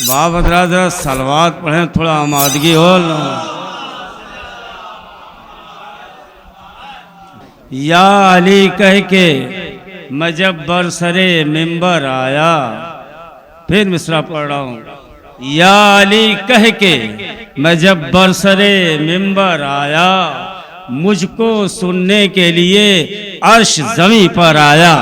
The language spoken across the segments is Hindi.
वाह बदरा जरा सलवात पढ़े, थोड़ा आमादगी हो ना। या अली कह के मैं जब बरसरे मिंबर आया, फिर मिसरा पढ़ रहा हूँ। या अली कह के मैं जब बरसरे मिंबर आया, मुझको सुनने के लिए अर्श ज़मीं पर आया।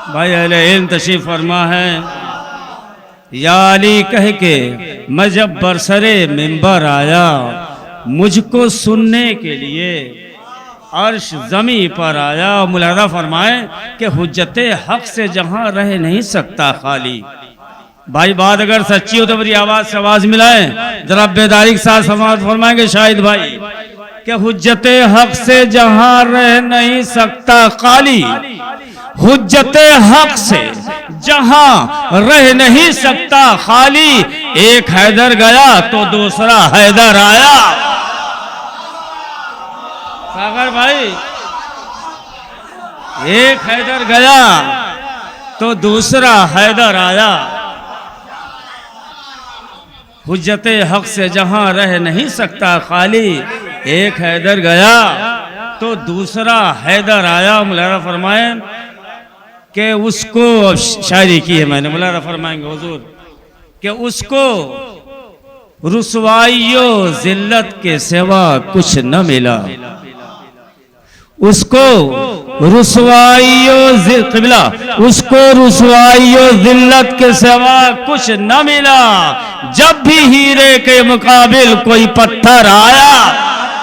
भाई अहले इल्म तशरीफ फरमा है। या अली कह के मैं जब बरसरे मिंबर आया, मुझको सुनने के लिए अर्श ज़मीं पर आया। मुलादा फरमाए कि हुज्जते हक से जहां रह नहीं सकता खाली। भाई बात अगर सच्ची हो तो मेरी आवाज से आवाज मिलाएं, जरा बेदारी के साथ समाज फरमाएंगे शाहिद भाई कि हुज्जते हक से जहां रह नहीं सकता खाली, हुज्जते हक से जहां रह नहीं सकता खाली, एक हैदर गया तो दूसरा हैदर आया। सागर भाई, एक हैदर गया तो दूसरा हैदर आया। हुज्जते हक से जहां रह नहीं सकता खाली, एक हैदर गया तो दूसरा हैदर आया। मुलादा फरमाए कि उसको, शायरी की है मैंने, मुलादा फरमाएंगे हुजूर कि उसको रुसवाइयो जिल्लत के सिवा कुछ न मिला। उसको रुसवाइयो क़िबला, उसको रुसवाइयो जिल्लत के सिवा कुछ न मिला। जब भी हीरे के मुकाबिल कोई पत्थर आया।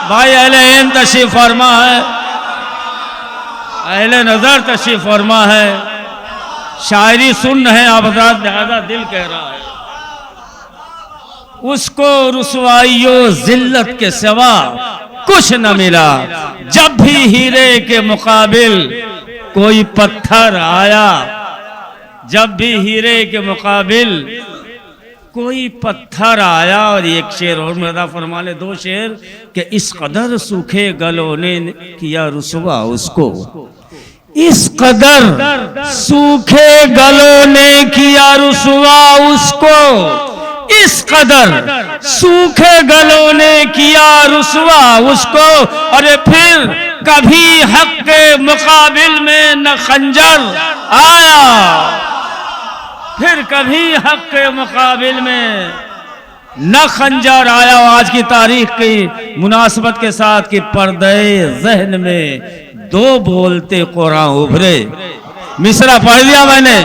भाई अहले इल्म तशरीफ फरमा है, अहले नजर तशरीफ फरमा है। शायरी सुन रहे हैं आप हज़रात, लिहाजा दिल कह रहा है। उसको रुसवाइयो जिल्लत के सिवा कुछ न मिला। जब भी हीरे के मुकाबिल कोई पत्थर आया, जब भी हीरे के मुकाबिल कोई पत्थर आया। और एक शेर और मुलादा फरमा ले, दो शेर कि इस कदर सूखे गलों ने किया रुसवा उसको, इस कदर सूखे गलों ने किया रुसवा उसको, इस कदर सूखे गलों ने किया रुसवा उसको। अरे फिर कभी हक के मुकाबिल में न खंजर आया, फिर कभी हक के मुकाबिल में न खंजर आया। आज की तारीख की मुनासबत के साथ कि पर्दे ज़हन में दो बोलते कुरान उभरे। मिसरा पढ़ लिया मैंने,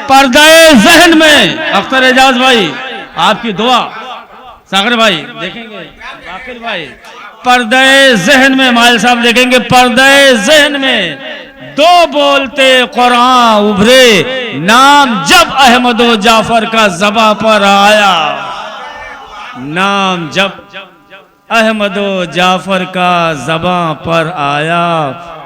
पर्दे ज़हन में। अख्तर एजाज भाई आपकी दुआ, सागर भाई देखेंगे, बाकिर भाई पर्दे ज़हन में, माल साहब देखेंगे पर्दे ज़हन में दो बोलते कुरान उभरे। नाम जब अहमदो जाफर का ज़बां पर आया, नाम जब अहमदो जाफर का ज़बां पर आया।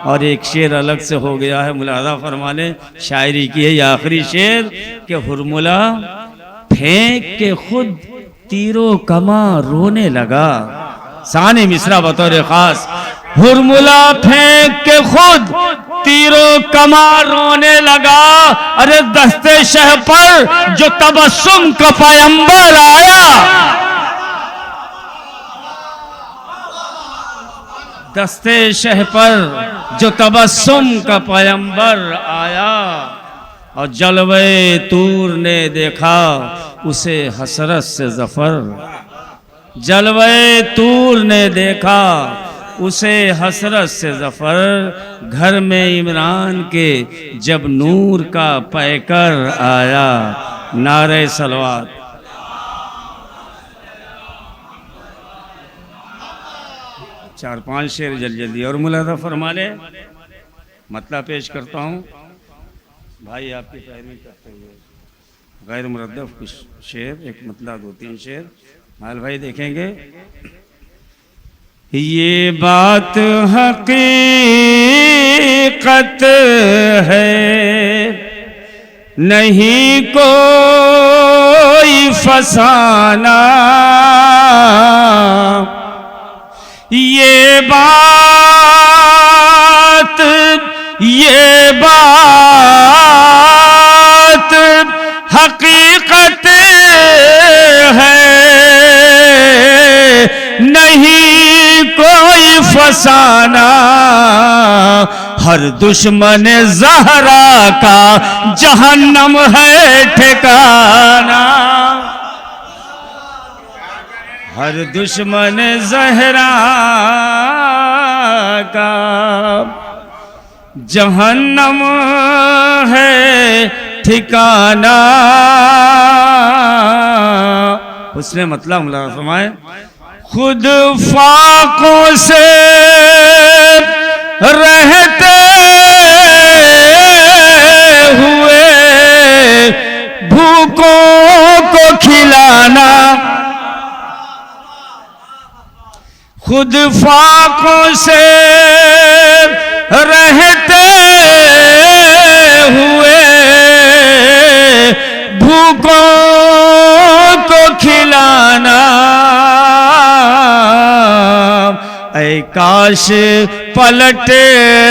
और एक शेर अलग से हो गया है, मुलादा फरमाने, शायरी की है ये आखिरी शेर कि हुरमुला फेंक के खुद तीरो कमा रोने लगा। सानी मिसरा बतौर खास, हुरमुला फेंक के खुद तीरो कमा रोने लगा। अरे दस्ते शह पर जो तबस्सुम का पैगंबर आया, दस्ते शह पर जो तबस्सुम का पैगंबर आया। और जलवे तूर ने देखा उसे हसरत से जफर, जलवे तूर ने देखा उसे हसरत से जफर। घर में इमरान के जब नूर का पैकर आया। नारे सलवात। चार पांच शेर जल्दी और मुलादा फरमा ले, मतलब पेश करता हूँ भाई आपकी पैरवी करते हुए। गैर मुरद्दफ कुछ शेर, एक मतलब दो तीन शेर माल भाई देखेंगे। ये बात हकीकत है, नहीं कोई फसाना। ये बात ठिकाना, हर दुश्मन ज़हरा का जहन्नम है ठिकाना। हर दुश्मन ज़हरा का जहन्नम है ठिकाना। उसने मतलब फरमाए, खुद फाकों से रहते हुए भूखों को खिलाना। खुद फाकों से रहते हुए भूखों को खिलाना। ऐ काश पलट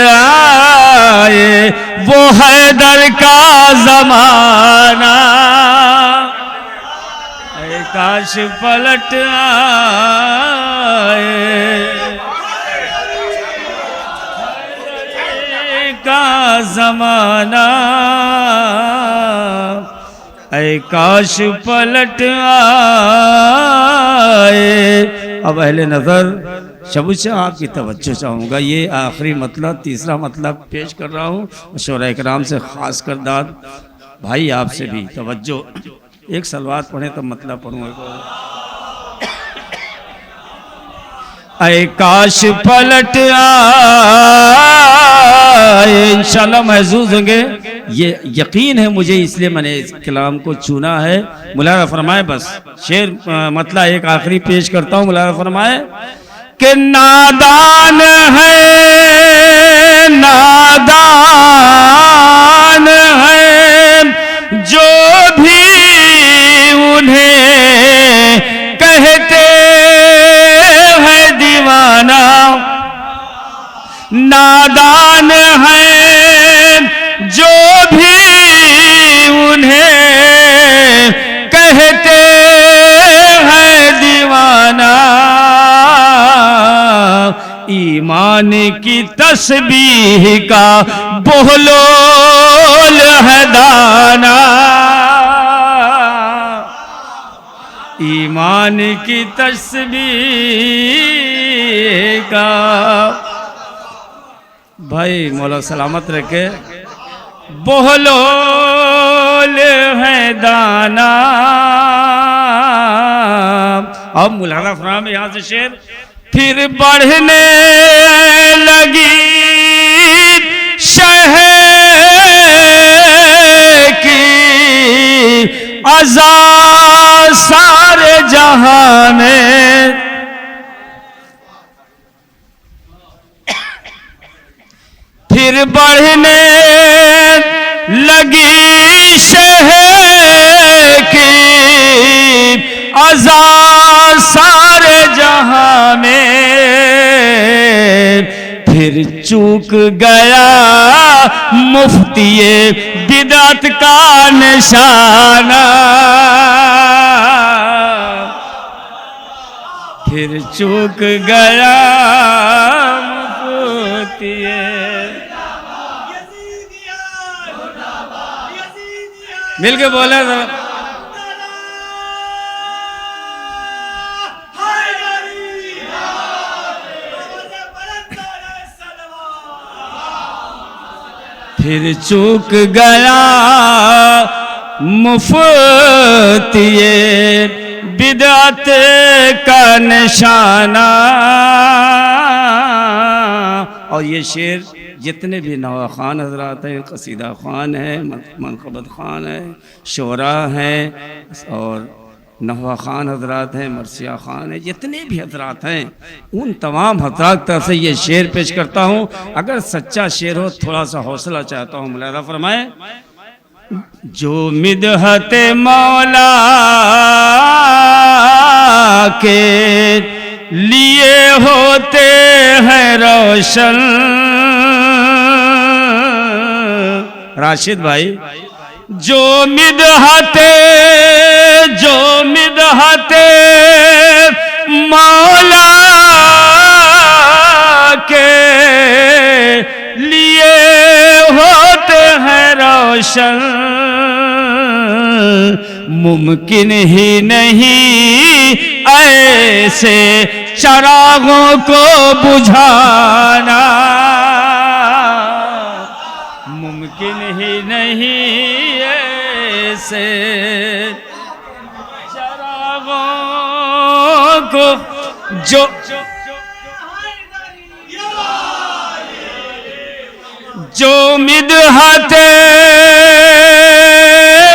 आए वो हैदर का जमाना। ऐ काश पलट आए का जमाना। ऐ काश पलट आए। अब अहले नज़र शबू से आपकी तवज्जो चाहूँगा। ये आखिरी मतलब, तीसरा मतलब पेश कर रहा हूँ। शोरा इकराम से ख़ास कर दाद भाई आपसे भी तवज्जो। एक सलवात पढ़े तो मतलब पढ़ूँगा। ऐ काश पलट आए, इंशाल्लाह महसूस होंगे। ये यकीन है मुझे, इसलिए मैंने इस कलाम को चुना है। मुलारा फरमाए, बस शेर मतलब एक आखिरी पेश करता हूँ। मुलारा फरमाए कि नादान है, नादान है जो भी उन्हें कहते हैं दीवाना। नादान है जो भी उन्हें कहते हैं दीवाना। ईमान की तस्बीह का बोहलोल है दाना। ईमान की तस्बीह का, भाई मौला सलामत रखे, बोहलोल है दाना। अब मुलाना फरमाए यहाँ से शेर, फिर बढ़ने लगी शहर की अज़ा सारे जहां में। फिर बढ़ने लगी शहर की अज़ा सारे जहां में। फिर चूक गया मुफ्तिये बिदअत का निशाना। फिर चूक गया मुफ्तिये। मिल के बोले तो फिर चूक गया मुफ्तिये बिदअत का निशाना। और ये शेर जितने भी नवा खान हजरात हैं, कसीदा खान है, मनक़बत खान है, शोरा हैं और नवा खान हजरात हैं, मरसिया खान है, जितने भी हजरात हैं उन तमाम हजरात तरफ से ये शेर पेश करता हूँ। अगर सच्चा शेर हो थोड़ा सा हौसला चाहता हूँ। मुलाज़ा फरमाए, जो मिदहते मौला के लिए होते हैं रोशन। राशिद भाई, जो मिदहते मौला के लिए होते हैं रोशन, मुमकिन ही नहीं ऐसे चिरागों को बुझाना, मुमकिन ही नहीं ऐसे चिरागों को जो मिदहते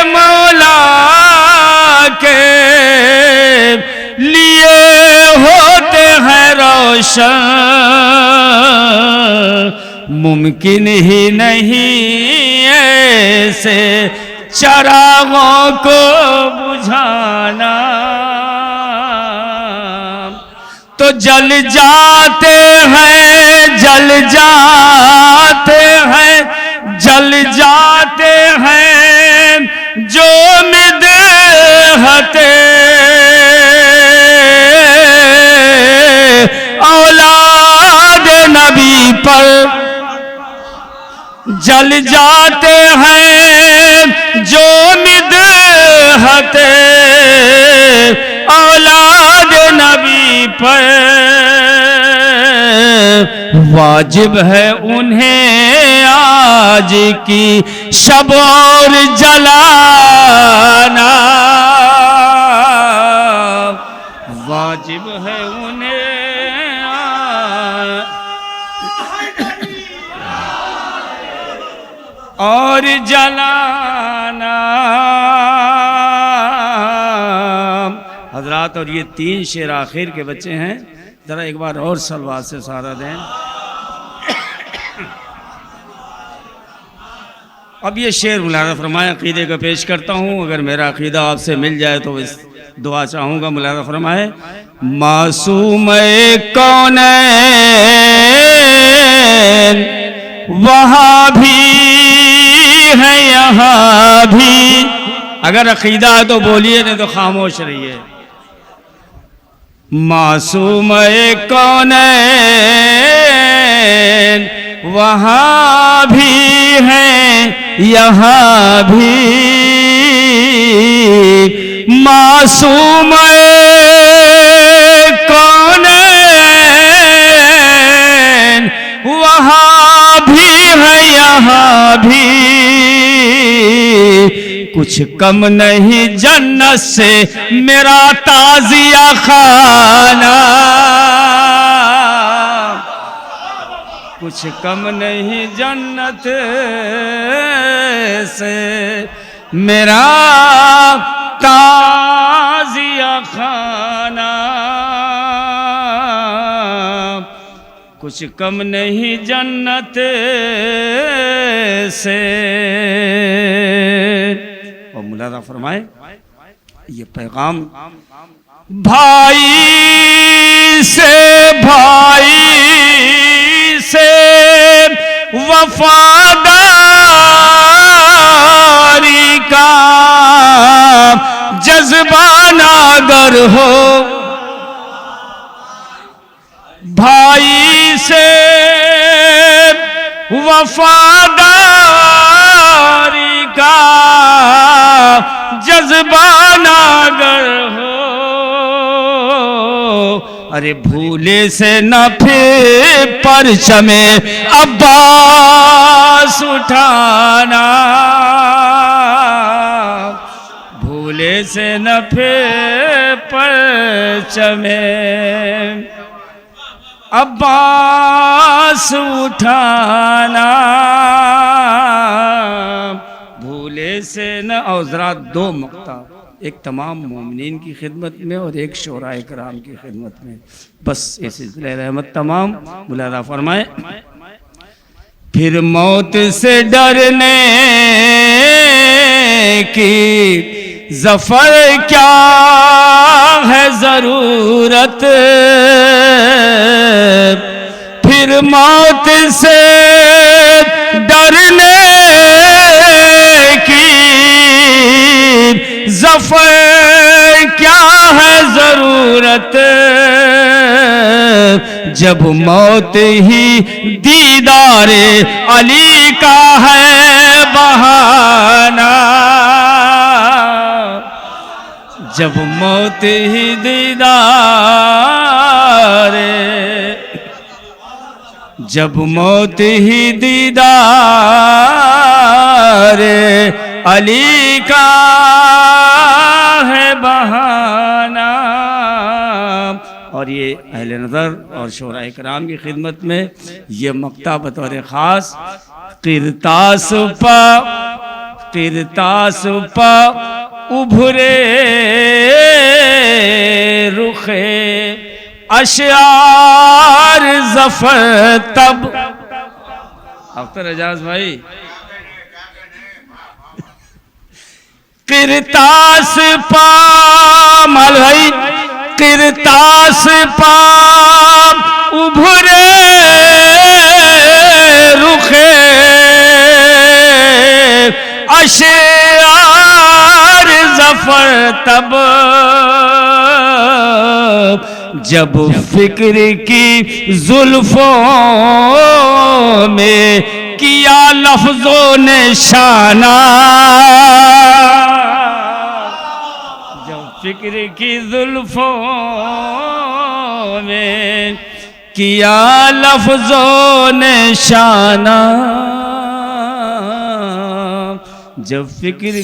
मौला के लिए होते हैं रोशन, मुमकिन ही नहीं ऐसे चिरागों को बुझाना। तो जल जाते हैं, जल जाते हैं, जल जाते हैं जो मिदहते औलाद नबी पर, जल जाते हैं जो मिदहते औलाद नबी पर, वाजिब है उन्हें आज की शब और जलाना, वाजिब है उन्हें और जलाना। हजरात, और ये 3 शेर आखिर के बच्चे हैं, जरा एक बार और सलवात से सहारा दें। अब ये शेर मुलाज़ा फरमाए, अक़ीदे का पेश करता हूँ, अगर मेरा अक़ीदा आपसे मिल जाए तो इस दुआ चाहूँगा। मुलाज़ा फरमाए, मासूम कौनैन वहाँ भी है यहाँ भी, अगर अक़ीदा है तो बोलिए, नहीं तो खामोश रहिए। मासूम कौनैन वहाँ भी हैं यहाँ भी, मासूम कौनैन वहाँ भी है यहाँ भी, कुछ कम नहीं जन्नत से मेरा ताज़िया खाना, कुछ कम नहीं जन्नत से मेरा ताज़िया खाना, कुछ कम नहीं जन्नत से। और मुलाज़ा फरमाए, ये पैगाम भाई से वफादारी का जज्बा नागर हो, भाई से वफादारी का जज्बा नागर हो, अरे भूले से न फिर परचमे अब्बास उठाना, भूले से न फिर परचमे अब्बास उठाना, भूले से न। और ज़रा 2 मक्ता, एक तमाम मोमिनीन की खिदमत में और एक शोराए कराम की खिदमत में, बस इस सिलसिले रहमत तमाम। मुलाज़ा फरमाए, फिर मौत से डरने की ज़फ़र क्या है ज़रूरत, फिर मौत से डरने की ज़फ़र क्या है ज़रूरत, जब मौत ही दीदारे अली का है बहाना, जब मौत ही दीदारे, जब मौत ही दीदारे अली का है बहाना। और ये अहले नज़र और शोरा इकराम की खिदमत में ये मक्ता बतौर ख़ास किरतास पा उभरे रुखे अशार ज़फ़र तब। अख्तर एजाज भाई, किरतास पा माल भाई, किरतास पा उभरे रुखे अशार ज़फ़र तब, जब फिक्र की जुल्फों में किया लफ्ज़ों ने शाना, जब फिक्र की जुल्फों में किया लफ्ज़ों ने शाना, जब फिक्र